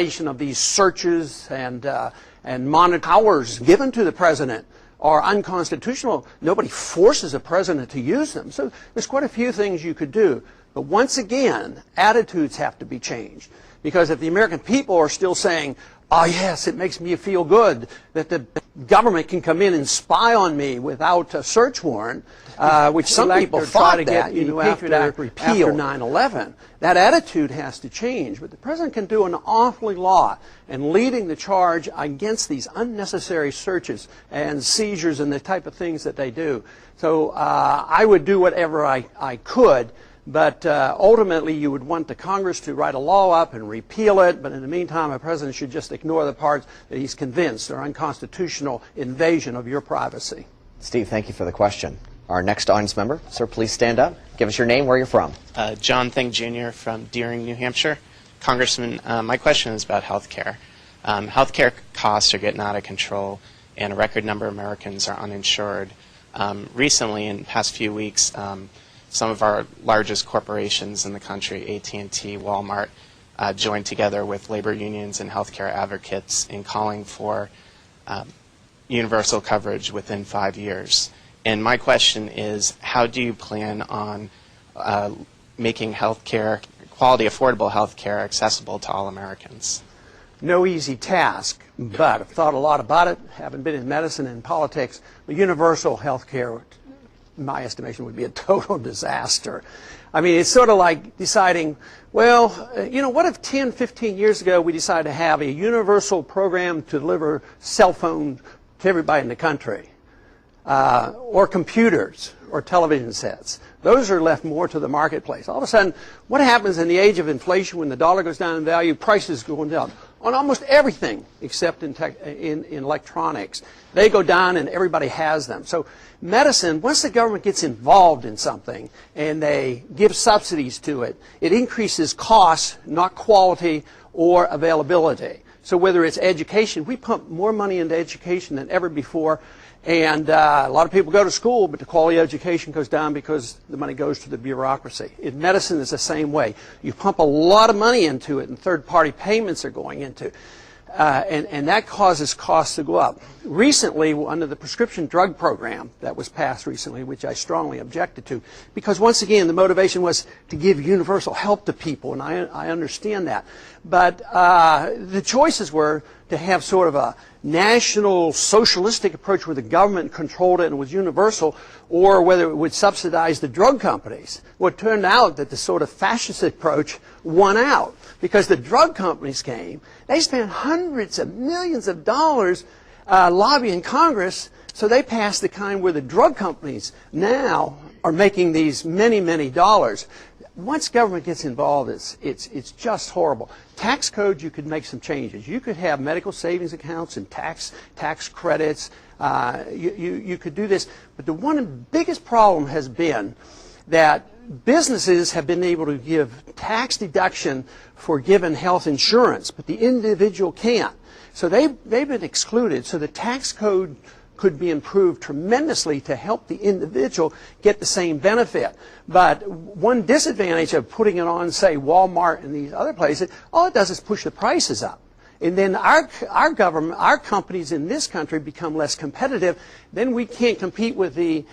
Of these searches and monitor powers given to the president are unconstitutional. Nobody forces a president to use them. So there's quite a few things you could do. But once again, attitudes have to be changed. Because if the American people are still saying, oh yes, it makes me feel good that the government can come in and spy on me without a search warrant, which some people thought that after 9/11. That attitude has to change. But the president can do an awfully lot in leading the charge against these unnecessary searches and seizures and the type of things that they do. So I would do whatever I could. But ultimately, you would want the Congress to write a law up and repeal it. But in the meantime, a president should just ignore the parts that he's convinced are unconstitutional invasion of your privacy. Steve, thank you for the question. Our next audience member, sir, please stand up. Give us your name, where you're from. John Thing Jr. from Deering, New Hampshire. Congressman, my question is about health care. Health care costs are getting out of control, and a record number of Americans are uninsured. Recently, in the past few weeks, some of our largest corporations in the country, AT&T, Walmart, joined together with labor unions and healthcare advocates in calling for universal coverage within 5 years. And my question is, how do you plan on making healthcare, quality, affordable healthcare accessible to all Americans? No easy task, but I've thought a lot about it. Haven't been in medicine and politics. But universal health care, in my estimation, would be a total disaster. I mean, it's sort of like deciding, well, what if 10, 15 years ago we decided to have a universal program to deliver cell phones to everybody in the country, or computers, or television sets? Those are left more to the marketplace. All of a sudden, what happens in the age of inflation when the dollar goes down in value? Prices go down on almost everything except in electronics. They go down and everybody has them. So medicine, once the government gets involved in something and they give subsidies to it, it increases costs, not quality or availability. So whether it's education, we pump more money into education than ever before. And a lot of people go to school, but the quality of education goes down because the money goes to the bureaucracy. In medicine, it's the same way. You pump a lot of money into it, and third-party payments are going into it. And that causes costs to go up. Recently, under the prescription drug program that was passed recently, which I strongly objected to, because once again, the motivation was to give universal help to people, and I understand that. But the choices were to have sort of a national socialistic approach where the government controlled it and was universal, or whether it would subsidize the drug companies. Well, it turned out that the sort of fascist approach won out because the drug companies came. They spent hundreds of millions of dollars lobbying Congress, so they passed the kind where the drug companies now are making these many, many dollars. Once government gets involved, it's just horrible. Tax code, you could make some changes. You could have medical savings accounts and tax credits. You could do this. But the one biggest problem has been that businesses have been able to give tax deduction for given health insurance, but the individual can't. So they've been excluded. So the tax code could be improved tremendously to help the individual get the same benefit. But one disadvantage of putting it on, say, Walmart and these other places, all it does is push the prices up. And then our government, our companies in this country become less competitive. Then we can't compete with the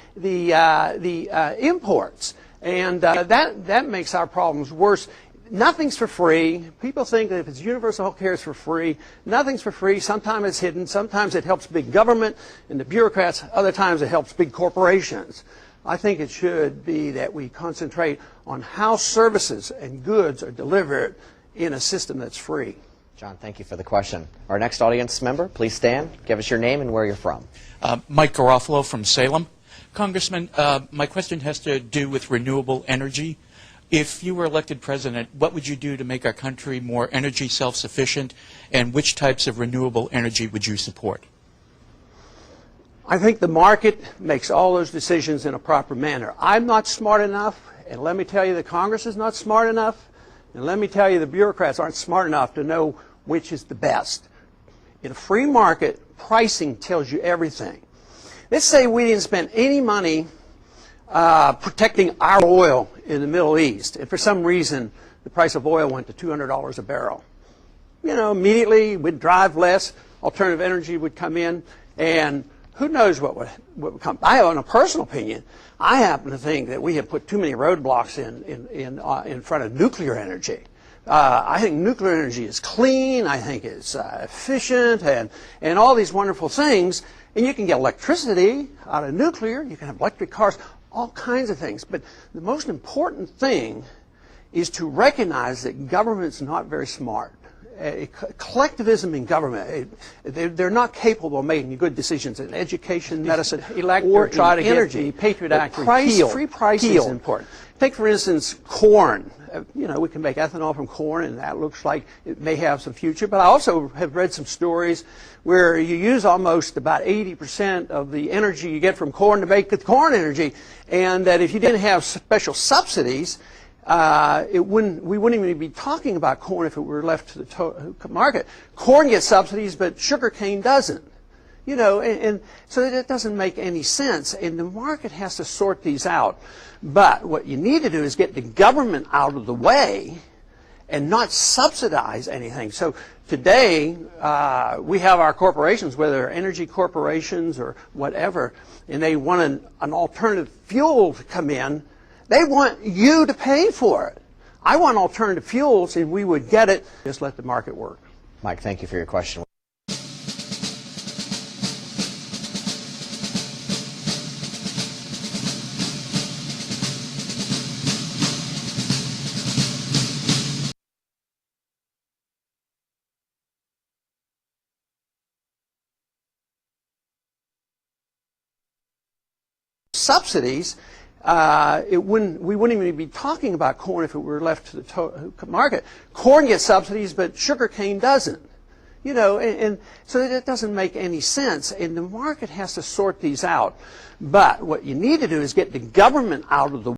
imports. And that makes our problems worse. Nothing's for free. People think that if it's universal health care, it's for free. Nothing's for free. Sometimes it's hidden. Sometimes it helps big government and the bureaucrats. Other times it helps big corporations. I think it should be that we concentrate on how services and goods are delivered in a system that's free. John, thank you for the question. Our next audience member, please stand. Give us your name and where you're from. Mike Garofalo from Salem. Congressman, my question has to do with renewable energy. If you were elected president, what would you do to make our country more energy self-sufficient, and which types of renewable energy would you support? I think the market makes all those decisions in a proper manner. I'm not smart enough, and let me tell you the Congress is not smart enough, and let me tell you the bureaucrats aren't smart enough to know which is the best. In a free market, pricing tells you everything. Let's say we didn't spend any money protecting our oil in the Middle East, and for some reason the price of oil went to $200 a barrel. immediately we'd drive less, alternative energy would come in, and who knows what would come. I have a personal opinion. I happen to think that we have put too many roadblocks in front of nuclear energy. I think nuclear energy is clean. I think it's efficient and all these wonderful things. And you can get electricity out of nuclear. You can have electric cars, all kinds of things. But the most important thing is to recognize that government's not very smart. Collectivism in government, they're not capable of making good decisions in education, medicine, or try to energy. Get the Patriot Act repealed. Free price is important. Take, for instance, corn. We can make ethanol from corn, and that looks like it may have some future. But I also have read some stories where you use almost about 80% of the energy you get from corn to make the corn energy, and that if you didn't have special subsidies, we wouldn't even be talking about corn if it were left to the market. Corn gets subsidies, but sugarcane doesn't. And so it doesn't make any sense. And the market has to sort these out. But what you need to do is get the government out of the way and not subsidize anything. So today, we have our corporations, whether they're energy corporations or whatever, and they want an alternative fuel to come in. They want you to pay for it. I want alternative fuels, and we would get it. Just let the market work. Mike, thank you for your question. Subsidies, we wouldn't even be talking about corn if it were left to the market. Corn gets subsidies, but sugarcane doesn't. And so it doesn't make any sense. And the market has to sort these out. But what you need to do is get the government out of the